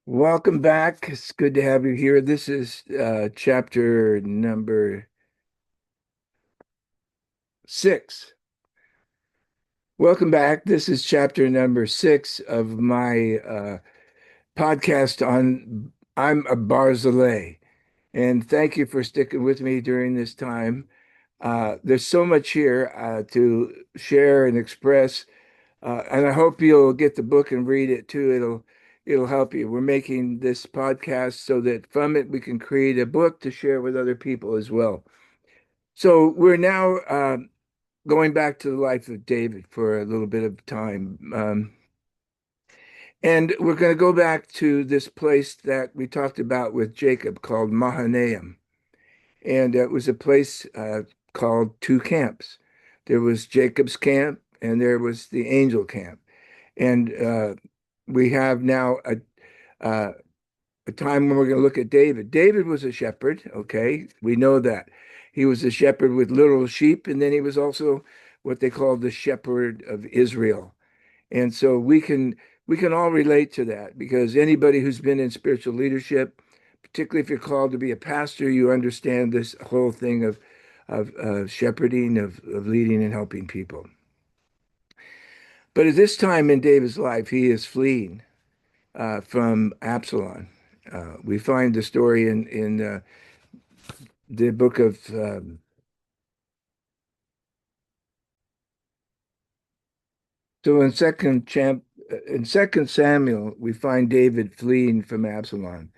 Welcome back. It's good to have you here. This is chapter number 6. Welcome back. This is chapter number 6 of my podcast on I'm a Barzillai. And thank you for sticking with me during this time. There's so much here to share and express, and I hope you'll get the book and read it too. It'll help you. We're making this podcast so that from it we can create a book to share with other people as well. So we're now going back to the life of David for a little bit of time. And we're going to go back to this place that we talked about with Jacob called Mahanaim. And it was a place called two camps. There was Jacob's camp and there was the angel camp. And we have now uh, a time when we're going to look at David. David was a shepherd, okay? We know that. He was a shepherd with little sheep, and then he was also what they called the shepherd of Israel. And so we can all relate to that because anybody who's been in spiritual leadership, particularly if you're called to be a pastor, you understand this whole thing of shepherding, of leading and helping people. But at this time in David's life, he is fleeing from Absalom. We find the story in the book of so in Second Samuel we find David fleeing from Absalom,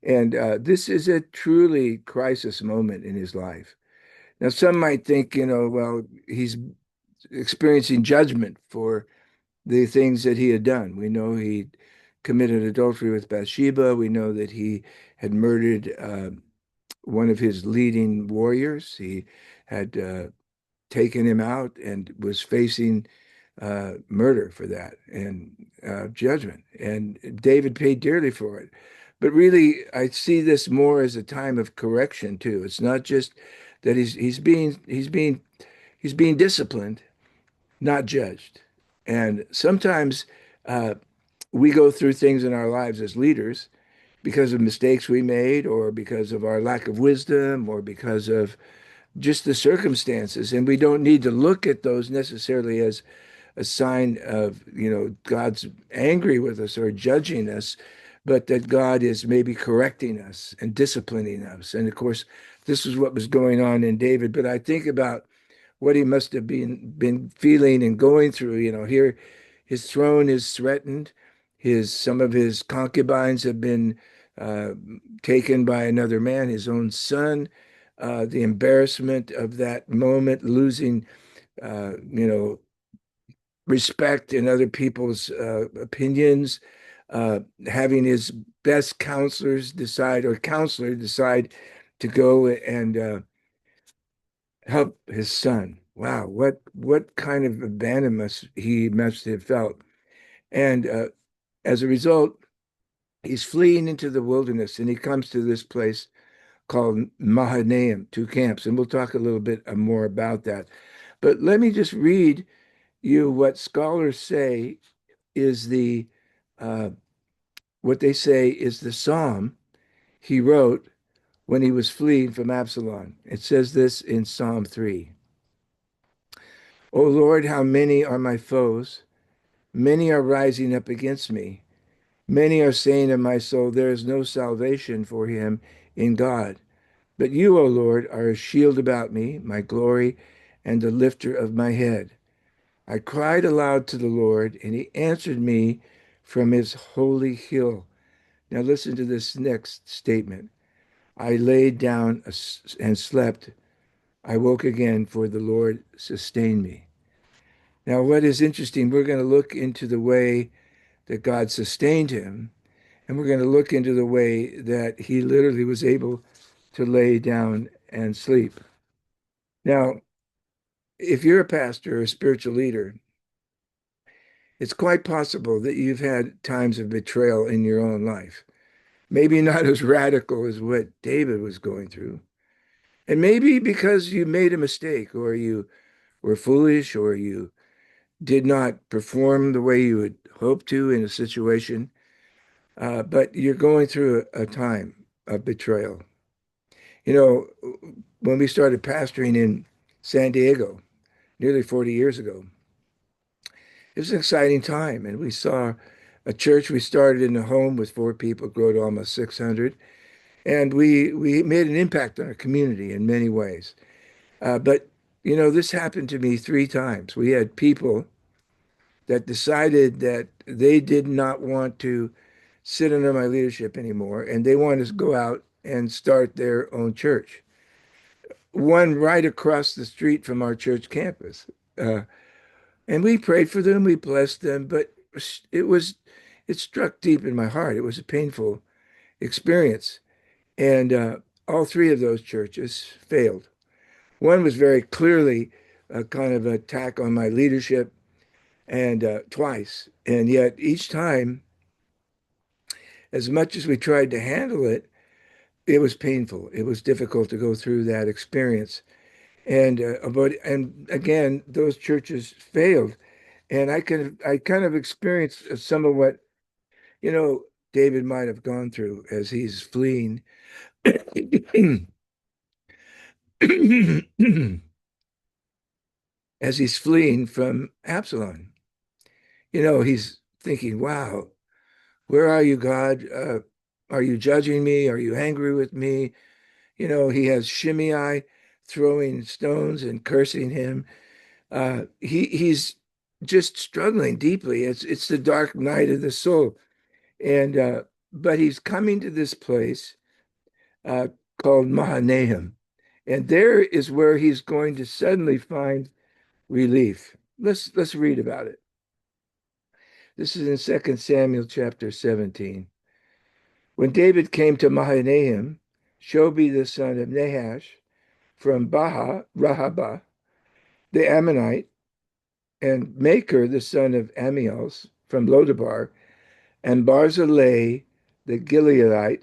and this is a truly crisis moment in his life. Now, some might think, well, he's experiencing judgment for the things that he had done. We know he committed adultery with Bathsheba. We know that he had murdered one of his leading warriors. He had taken him out and was facing murder for that and judgment. And David paid dearly for it. But really, I see this more as a time of correction too. It's not just that he's being disciplined, not judged. And sometimes uh, we go through things in our lives as leaders because of mistakes we made, or because of our lack of wisdom, or because of just the circumstances. And we don't need to look at those necessarily as a sign of, God's angry with us or judging us, but that God is maybe correcting us and disciplining us. And of course, this is what was going on in David. But I think about what he must have been feeling and going through. Here his throne is threatened. His Some of his concubines have been uh, taken by another man, his own son. The embarrassment of that moment, losing, respect in other people's opinions, having his best counselor decide to go and help his son. Wow, what kind of abandonment he must have felt. And as a result, he's fleeing into the wilderness, and he comes to this place called Mahanaim, two camps, and we'll talk a little bit more about that. But let me just read you what scholars say is the uh, what they say is the psalm he wrote when he was fleeing from Absalom. It says this in Psalm 3. O Lord, how many are my foes? Many are rising up against me. Many are saying of my soul, there is no salvation for him in God. But you, O Lord, are a shield about me, my glory, and the lifter of my head. I cried aloud to the Lord, and he answered me from his holy hill. Now listen to this next statement. I laid down and slept. I woke again, for the Lord sustained me. Now, what is interesting, we're going to look into the way that God sustained him, and we're going to look into the way that he literally was able to lay down and sleep. Now, if you're a pastor or a spiritual leader, it's quite possible that you've had times of betrayal in your own life. Maybe not as radical as what David was going through. And maybe because you made a mistake, or you were foolish, or you did not perform the way you had hoped to in a situation. but you're going through a time of betrayal. You know, when we started pastoring in San Diego nearly 40 years ago, it was an exciting time. And we saw a church we started in a home with four people grow to almost 600. And we made an impact on our community in many ways. But, this happened to me three times. We had people that decided that they did not want to sit under my leadership anymore, and they wanted to go out and start their own church. One right across the street from our church campus. Uh, and we prayed for them, we blessed them, but it was, it struck deep in my heart. It was a painful experience. And all three of those churches failed. One was very clearly a kind of attack on my leadership, and twice. And yet each time, as much as we tried to handle it, it was painful. It was difficult to go through that experience. And again, those churches failed. And I kind of experienced some of what, you know, David might have gone through as he's fleeing. As he's fleeing from Absalom. He's thinking, wow, where are you, God? Are you judging me? Are you angry with me? He has Shimei throwing stones and cursing him. He's just struggling deeply. It's the dark night of the soul. And but he's coming to this place uh, called Mahanaim. And there is where he's going to suddenly find relief. Let's read about it. This is in 2 Samuel chapter 17. When David came to Mahanaim, Shobi the son of Nahash from Rahabah, the Ammonite, and Maker the son of Amiels from Lodabar, and Barzillai the Gileadite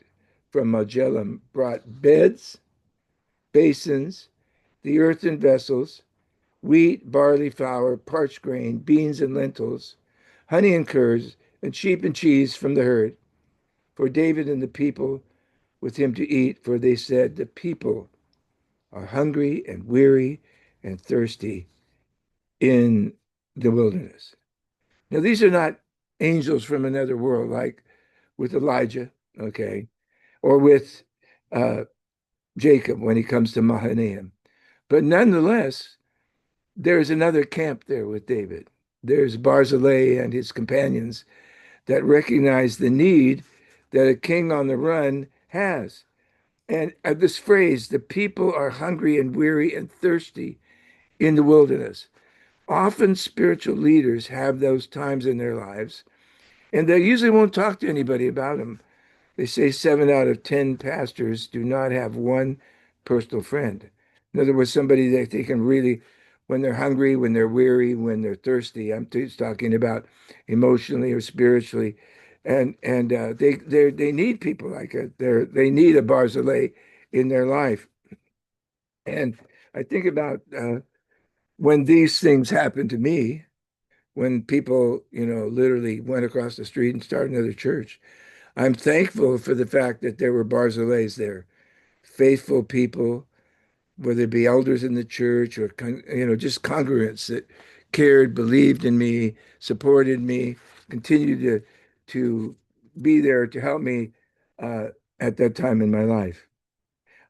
from Majellim brought beds, basins, the earthen vessels, wheat, barley, flour, parched grain, beans and lentils, honey and curds, and sheep and cheese from the herd, for David and the people with him to eat, for they said, the people are hungry and weary and thirsty in the wilderness. Now, these are not angels from another world like with Elijah, okay, or with uh, Jacob when he comes to Mahanaim. But nonetheless, there's another camp there with David. There's Barzillai and his companions that recognize the need that a king on the run has. And this phrase, the people are hungry and weary and thirsty in the wilderness. Often spiritual leaders have those times in their lives, and they usually won't talk to anybody about them. They say 7 out of 10 pastors do not have one personal friend. In other words, somebody that they can really, when they're hungry, when they're weary, when they're thirsty. I'm talking about emotionally or spiritually, and they need people like it. They need a Barzillai in their life. And I think about when these things happened to me, when people, literally went across the street and started another church. I'm thankful for the fact that there were Barzillais there, faithful people, whether it be elders in the church or just congregants that cared, believed in me, supported me, continued to be there to help me uh, at that time in my life.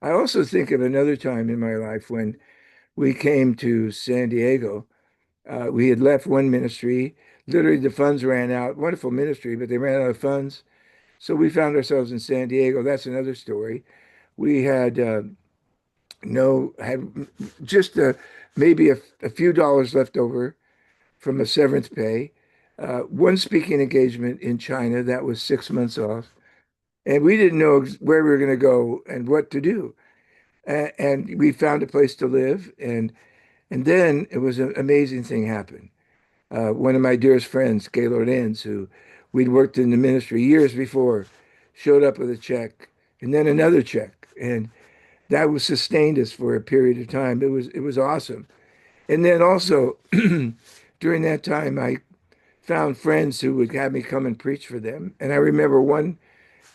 I also think of another time in my life when we came to San Diego. We had left one ministry. Literally, the funds ran out. Wonderful ministry, but they ran out of funds. So we found ourselves in San Diego. That's another story. We had no had just maybe a few dollars left over from a severance pay. One speaking engagement in China that was 6 months off, and we didn't know where we were going to go and what to do. And we found a place to live, and then it was an amazing thing happened. One of my dearest friends, Gaylord Enns, who we'd worked in the ministry years before, showed up with a check and then another check, and that was sustained us for a period of time. It was awesome. And then also during that time, I found friends who would have me come and preach for them. And I remember one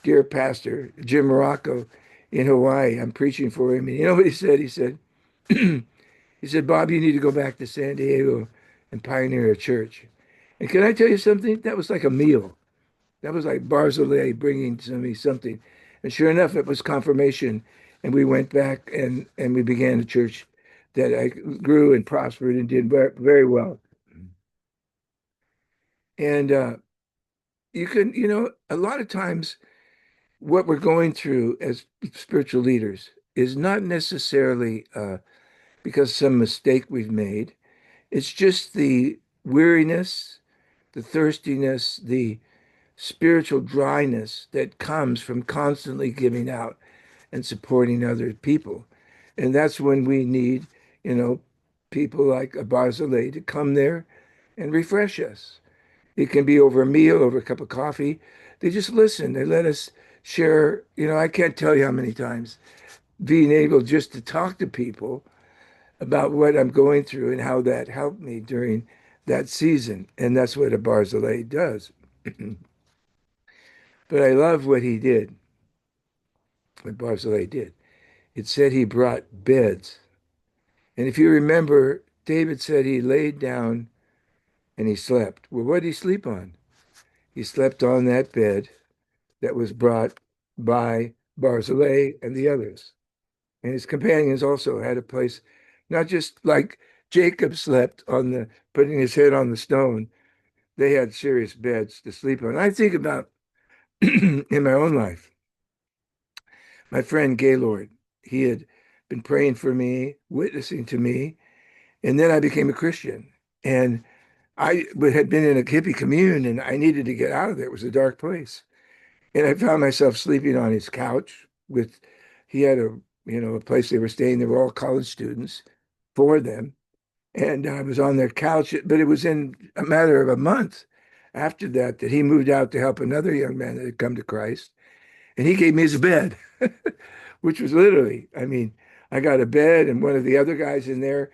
dear pastor, Jim Morocco, in Hawaii. I'm preaching for him. And you know what he said? He said, Bob, you need to go back to San Diego and pioneer a church. And can I tell you something? That was like a meal. That was like Barzillai bringing to me something. And sure enough, it was confirmation. And we went back and we began a church that I grew and prospered and did very well. And you can, a lot of times what we're going through as spiritual leaders is not necessarily because some mistake we've made. It's just the weariness, the thirstiness, the spiritual dryness that comes from constantly giving out and supporting other people. And that's when we need, you know, people like a Barzillai to come there and refresh us. It can be over a meal, over a cup of coffee. They just listen. They let us share. I can't tell you how many times being able just to talk to people about what I'm going through and how that helped me during that season. And that's what a Barzillai does. But I love what he did, what Barzillai did. It said he brought beds. And if you remember, David said he laid down and he slept. Well, what did he sleep on? He slept on that bed that was brought by Barzillai and the others. And his companions also had a place, not just like Jacob slept on putting his head on the stone. They had serious beds to sleep on. I think about in my own life, my friend Gaylord, he had been praying for me, witnessing to me, and then I became a Christian. And had been in a hippie commune and I needed to get out of there. It was a dark place. And I found myself sleeping on his couch he had a place they were staying. They were all college students, four of them. And I was on their couch, but it was in a matter of a month after that he moved out to help another young man that had come to Christ. And he gave me his bed, which was literally, I mean, I got a bed and one of the other guys in there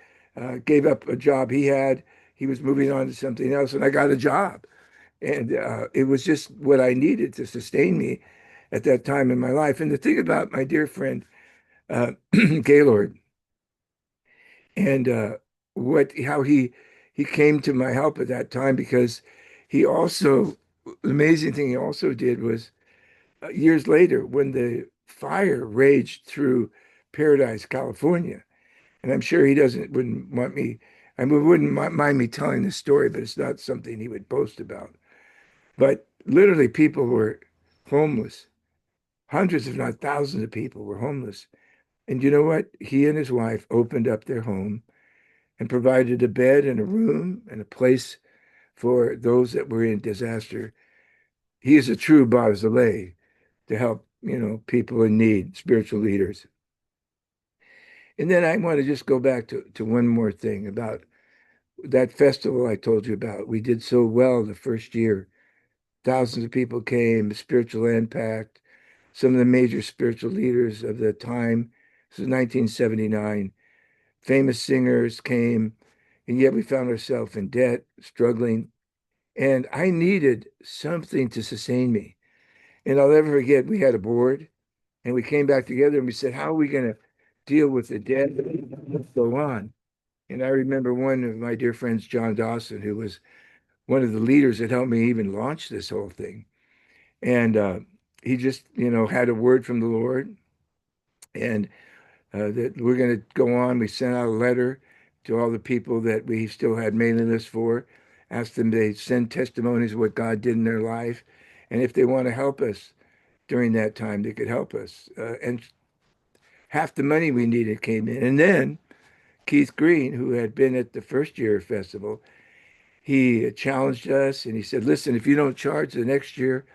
gave up a job he had. He was moving on to something else and I got a job. And it was just what I needed to sustain me at that time in my life. And the thing about my dear friend Gaylord and what how he came to my help at that time because he also the amazing thing he also did was years later when the fire raged through Paradise, California, and I'm sure he doesn't wouldn't want me. I mean, wouldn't mind me telling this story, but it's not something he would post about. But literally, people were homeless. Hundreds, if not thousands of people were homeless. And you know what? He and his wife opened up their home and provided a bed and a room and a place for those that were in disaster. He is a true Barzillai to help, people in need, spiritual leaders. And then I want to just go back to one more thing about that festival I told you about. We did so well the first year. Thousands of people came, spiritual impact, some of the major spiritual leaders of the time. This was 1979. Famous singers came, and yet we found ourselves in debt, struggling. And I needed something to sustain me. And I'll never forget, we had a board and we came back together and we said, how are we going to deal with the debt? Let's go on. And I remember one of my dear friends, John Dawson, who was one of the leaders that helped me even launch this whole thing. And he just, had a word from the Lord and that we're going to go on. We sent out a letter to all the people that we still had mailing lists for, asked them to send testimonies of what God did in their life. And if they want to help us during that time, they could help us. And half the money we needed came in. And then Keith Green, who had been at the first year festival, he challenged us and he said, listen, if you don't charge the next year,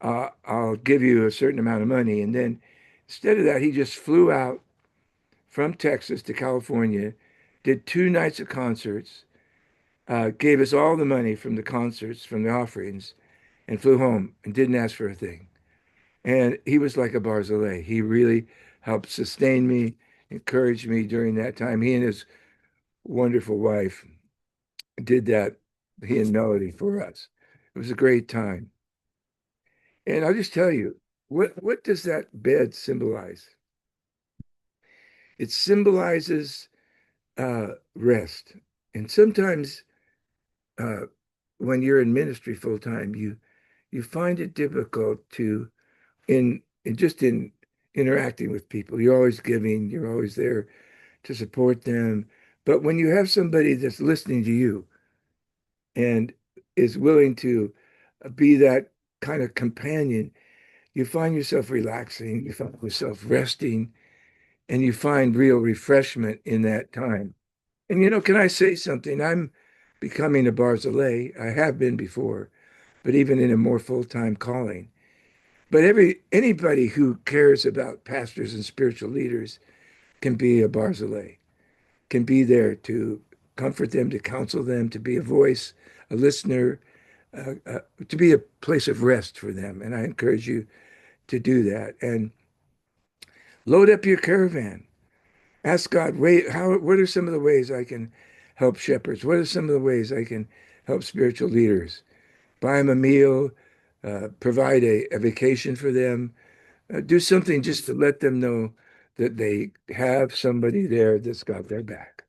I'll give you a certain amount of money. And then instead of that, he just flew out from Texas to California, did 2 nights of concerts, gave us all the money from the concerts, from the offerings, and flew home and didn't ask for a thing. And he was like a Barzillai. He really helped sustain me, encourage me during that time. He and his wonderful wife did that he and Melody for us. It was a great time. And I'll just tell you, what does that bed symbolize? It symbolizes rest. And sometimes uh, when you're in ministry full time, you find it difficult to in just in interacting with people. You're always giving, you're always there to support them. But when you have somebody that's listening to you and is willing to be that kind of companion, you find yourself relaxing, you find yourself resting, and you find real refreshment in that time. And can I say something? I'm becoming a Barzillai. I have been before, but even in a more full-time calling. But anybody who cares about pastors and spiritual leaders can be a Barzillai, can be there to comfort them, to counsel them, to be a voice, a listener, to be a place of rest for them. And I encourage you to do that. And load up your caravan. Ask God, wait, what are some of the ways I can help shepherds? What are some of the ways I can help spiritual leaders? Buy them a meal, provide a vacation for them, do something just to let them know that they have somebody there that's got their back.